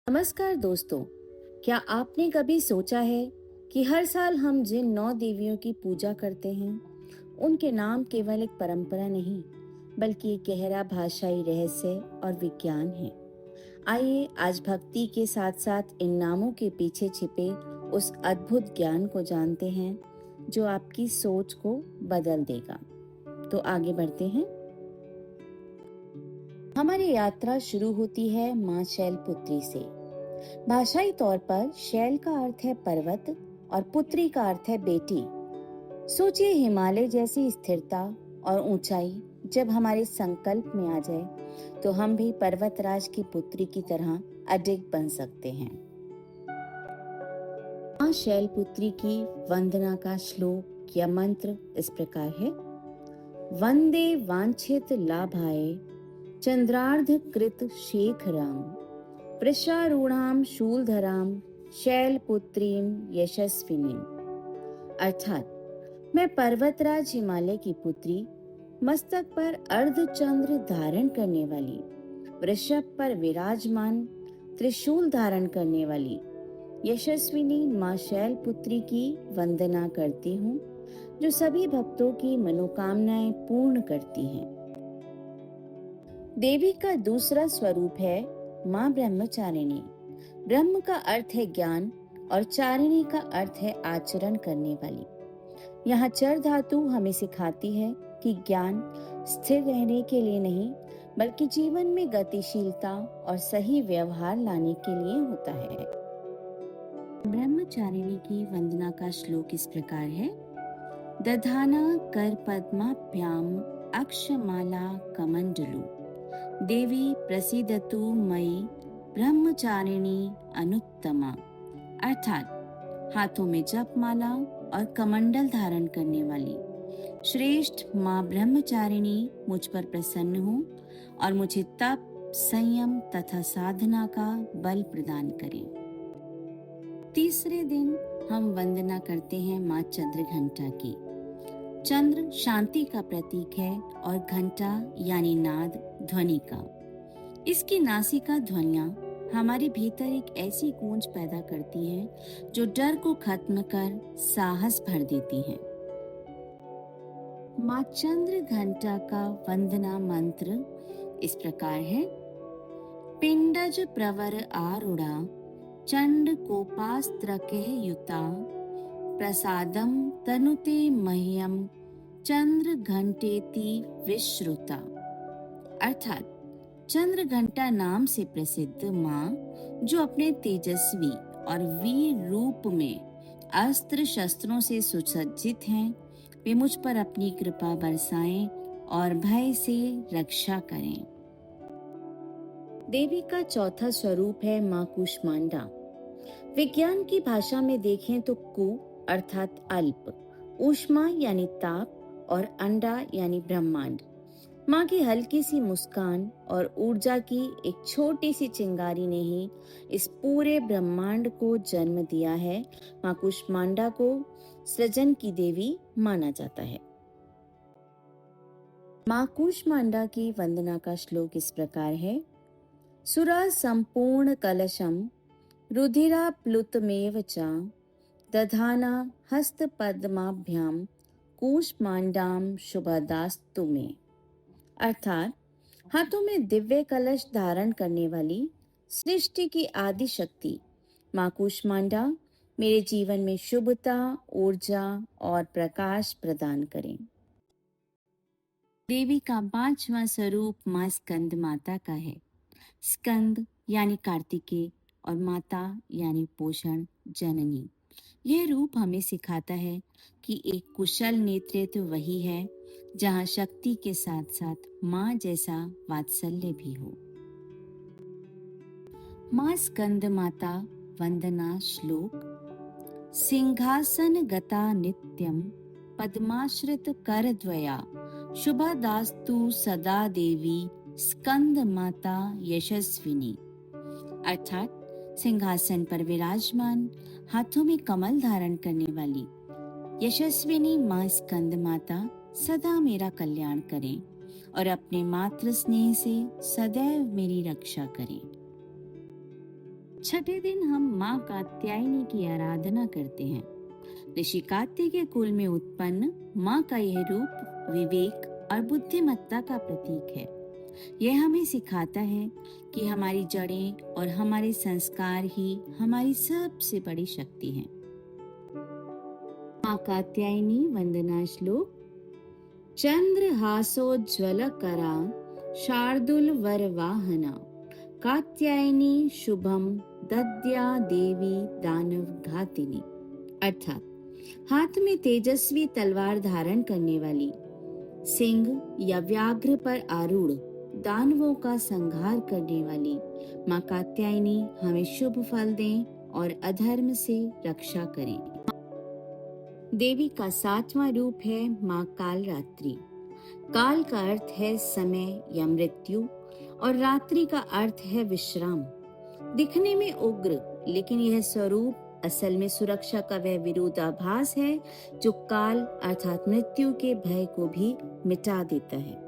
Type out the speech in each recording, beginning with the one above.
नमस्कार दोस्तों। क्या आपने कभी सोचा है कि हर साल हम जिन 9 देवियों की पूजा करते हैं उनके नाम केवल एक परंपरा नहीं बल्कि एक गहरा भाषाई रहस्य और विज्ञान है। आइए आज भक्ति के साथ साथ इन नामों के पीछे छिपे उस अद्भुत ज्ञान को जानते हैं जो आपकी सोच को बदल देगा। तो आगे बढ़ते हैं। हमारी यात्रा शुरू होती है माँ शैलपुत्री से। भाषाई तौर पर शैल का अर्थ है पर्वत और पुत्री का अर्थ है बेटी। सोचिए हिमालय जैसी स्थिरता और ऊंचाई जब हमारे संकल्प में आ जाए तो हम भी पर्वतराज की पुत्री की तरह अडिग बन सकते हैं। मां शैलपुत्री की वंदना का श्लोक या मंत्र इस प्रकार है। वंदे वांछित लाभाय चंद्रार्ध कृत शेखराम वृषारूढ़ाम शूलधराम शैलपुत्रीम यशस्विनी। अर्थात मैं पर्वतराज हिमालय की पुत्री, मस्तक पर अर्धचंद्र धारण करने वाली, वृषभ पर विराजमान, त्रिशूल धारण करने वाली यशस्विनी मां शैलपुत्री की वंदना करती हूँ, जो सभी भक्तों की मनोकामनाएं पूर्ण करती हैं। देवी का दूसरा स्वरूप है मां ब्रह्मचारिणी। ब्रह्म का अर्थ है ज्ञान और चारिणी का अर्थ है आचरण करने वाली। यहाँ चर धातु हमें सिखाती है कि ज्ञान स्थिर रहने के लिए नहीं बल्कि जीवन में गतिशीलता और सही व्यवहार लाने के लिए होता है। ब्रह्मचारिणी की वंदना का श्लोक इस प्रकार है। दधाना कर पद्माभ्याम अक्षमाला कमंडलू देवी प्रसीदतु मयि ब्रह्मचारिणी अनुत्तमा। अर्थात हाथों में जपमाला और कमंडल धारण करने वाली श्रेष्ठ माँ ब्रह्मचारिणी मुझ पर प्रसन्न हो और मुझे तप, संयम तथा साधना का बल प्रदान करें। तीसरे दिन हम वंदना करते हैं माँ चंद्रघंटा की। चंद्र शांति का प्रतीक है और घंटा यानी नाद ध्वनि का। इसकी नासिका ध्वनियां हमारे भीतर एक ऐसी गूंज पैदा करती हैं जो डर को खत्म कर साहस भर देती हैं। माँ चंद्र घंटा का वंदना मंत्र इस प्रकार है। पिंडज प्रवर आरूढ़ा चंड कोपास्त्रके युता प्रसादम तनुते मह्यम चंद्र घंटेति विश्रुता। अर्थात चंद्र घंटा नाम से प्रसिद्ध माँ, जो अपने तेजस्वी और वीर रूप में अस्त्र शस्त्रों से सुसज्जित हैं, वे मुझ पर अपनी कृपा बरसाएं और भय से रक्षा करें। देवी का चौथा स्वरूप है माँ कूष्मांडा। विज्ञान की भाषा में देखें तो कु अर्थात अल्प, ऊष्मा यानी ताप और अंडा यानी ब्रह्मांड। माँ की हल्की सी मुस्कान और ऊर्जा की एक छोटी सी चिंगारी ने ही इस पूरे ब्रह्मांड को जन्म दिया है। माँ कूष्मांडा को सृजन की देवी माना जाता है। माँ कूष्मांडा की वंदना का श्लोक इस प्रकार है। सुरा संपूर्ण कलशम रुधिरा प्लुतमेव च दधाना हस्त पद्माभ्याम कूष्मांडाम शुभदास्तु में। अर्थात हाथों में दिव्य कलश धारण करने वाली सृष्टि की आदि शक्ति माँ कूष्मांडा मेरे जीवन में शुभता, ऊर्जा और प्रकाश प्रदान करें। देवी का पांचवा स्वरूप माँ स्कंद माता का है। स्कंद यानी कार्तिकेय और माता यानी पोषण जननी। यह रूप हमें सिखाता है कि एक कुशल नेतृत्व वही है जहाँ शक्ति के साथ साथ माँ जैसा वात्सल्य भी हो। माँ स्कंद माता वंदना श्लोक। सिंहासन गता नित्यम पद्माश्रित करद्वया शुभदास्तु सदा देवी स्कंद माता यशस्विनी। अर्थात सिंहासन पर विराजमान, हाथों में कमल धारण करने वाली यशस्विनी माँ स्कंद माता सदा मेरा कल्याण करें और अपने मातृ स्नेह से सदैव मेरी रक्षा करें। छठे दिन हम माँ कात्यायनी की आराधना करते हैं। ऋषि कात्यायन के कुल में उत्पन्न माँ का यह रूप विवेक और बुद्धिमत्ता का प्रतीक है। यह हमें सिखाता है कि हमारी जड़ें और हमारे संस्कार ही हमारी सबसे बड़ी शक्ति हैं। माँ कात्यायनी वंदना श्लोक। चंद्रहासोज्ज्वलकरा शार्दूल वरवाहना कात्यायनी शुभम दद्या देवी दानव घातिनी। अर्थात हाथ में तेजस्वी तलवार धारण करने वाली, सिंह या व्याघ्र पर आरूढ़ दानवों का संहार करने वाली माँ कात्यायनी हमें शुभ फल दें और अधर्म से रक्षा करें। देवी का 7वां रूप है माँ कालरात्रि। काल का अर्थ है समय या मृत्यु और रात्रि का अर्थ है विश्राम। दिखने में उग्र, लेकिन यह स्वरूप असल में सुरक्षा का वह विरोधाभास है जो काल अर्थात मृत्यु के भय को भी मिटा देता है।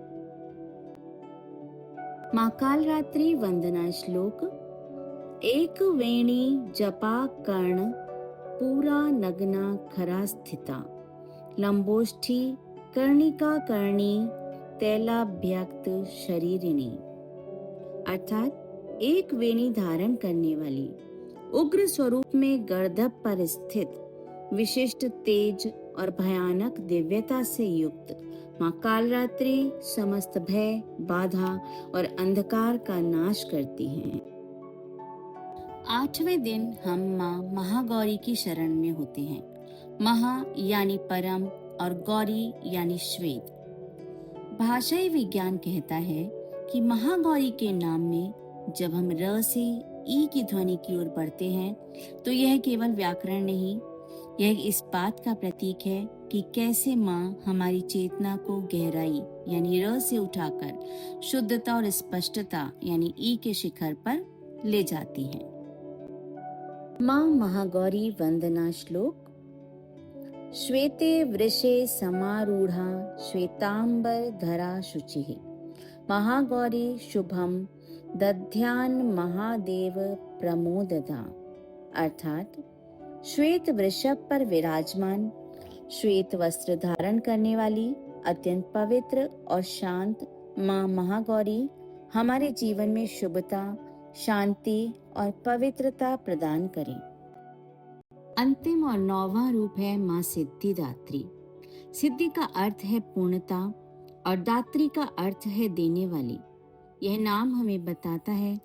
माँ कालरात्रि वंदना श्लोक। एक वेणी जपा कर्ण पूरा नग्ना खरा स्थिता लंबोष्ठी कर्णिका कर्णी तैलाभ्यक्त शरीरिणी। अर्थात एक वेणी धारण करने वाली, उग्र स्वरूप में गर्दभ पर स्थित, विशिष्ट तेज और भयानक दिव्यता से युक्त माँ कालरात्रि समस्त भय, बाधा और अंधकार का नाश करती हैं। 8वें दिन हम माँ महागौरी की शरण में होते हैं। महा यानी परम और गौरी यानी श्वेत। भाषाई विज्ञान कहता है कि महागौरी के नाम में जब हम र से ई की ध्वनि की ओर बढ़ते हैं तो यह केवल व्याकरण नहीं, यह इस बात का प्रतीक है कि कैसे माँ हमारी चेतना को गहराई यानी र से उठाकर शुद्धता और स्पष्टता यानी ई के शिखर पर ले जाती है। माँ महागौरी वंदना श्लोक। श्वेते वृषे समारूढ़ा श्वेतांबर धरा शुचिः महागौरी शुभम दध्यान महादेव प्रमोददा। अर्थात श्वेत वृषभ पर विराजमान, श्वेत वस्त्र धारण करने वाली, अत्यंत पवित्र और शांत माँ महागौरी हमारे जीवन में शुभता, शांति और पवित्रता प्रदान करें। अंतिम और 9वां रूप है माँ सिद्धिदात्री। सिद्धि का अर्थ है पूर्णता और दात्री का अर्थ है देने वाली। यह नाम हमें बताता है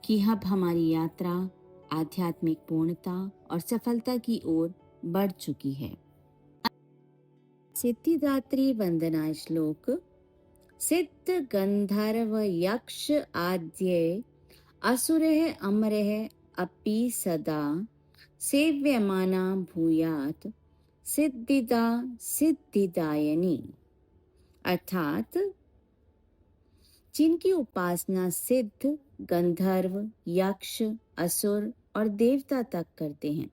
कि अब हमारी यात्रा आध्यात्मिक पूर्णता और सफलता की ओर बढ़ चुकी है। सिद्धिदात्री वंदना श्लोक। सिद्ध गंधर्व यक्ष आद्य असुरः अमरः अपि सदा सेव्यमाना भूयात् सिद्धिदा सिद्धिदायनी। अर्थात जिनकी उपासना सिद्ध, गंधर्व, यक्ष, असुर और देवता तक करते हैं,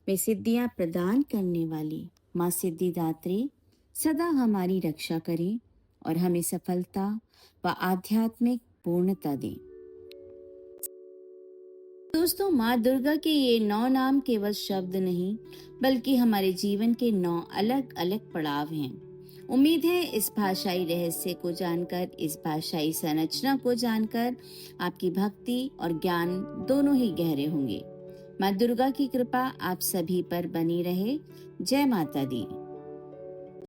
वे सिद्धियां प्रदान करने वाली माँ सिद्धिदात्री सदा हमारी रक्षा करें और हमें सफलता व आध्यात्मिक पूर्णता दें। दोस्तों, माँ दुर्गा के ये 9 नाम केवल शब्द नहीं बल्कि हमारे जीवन के 9 अलग अलग पड़ाव हैं। उम्मीद है इस भाषाई रहस्य को जानकर, इस भाषाई संरचना को जानकर आपकी भक्ति और ज्ञान दोनों ही गहरे होंगे। माँ दुर्गा की कृपा आप सभी पर बनी रहे। जय माता दी।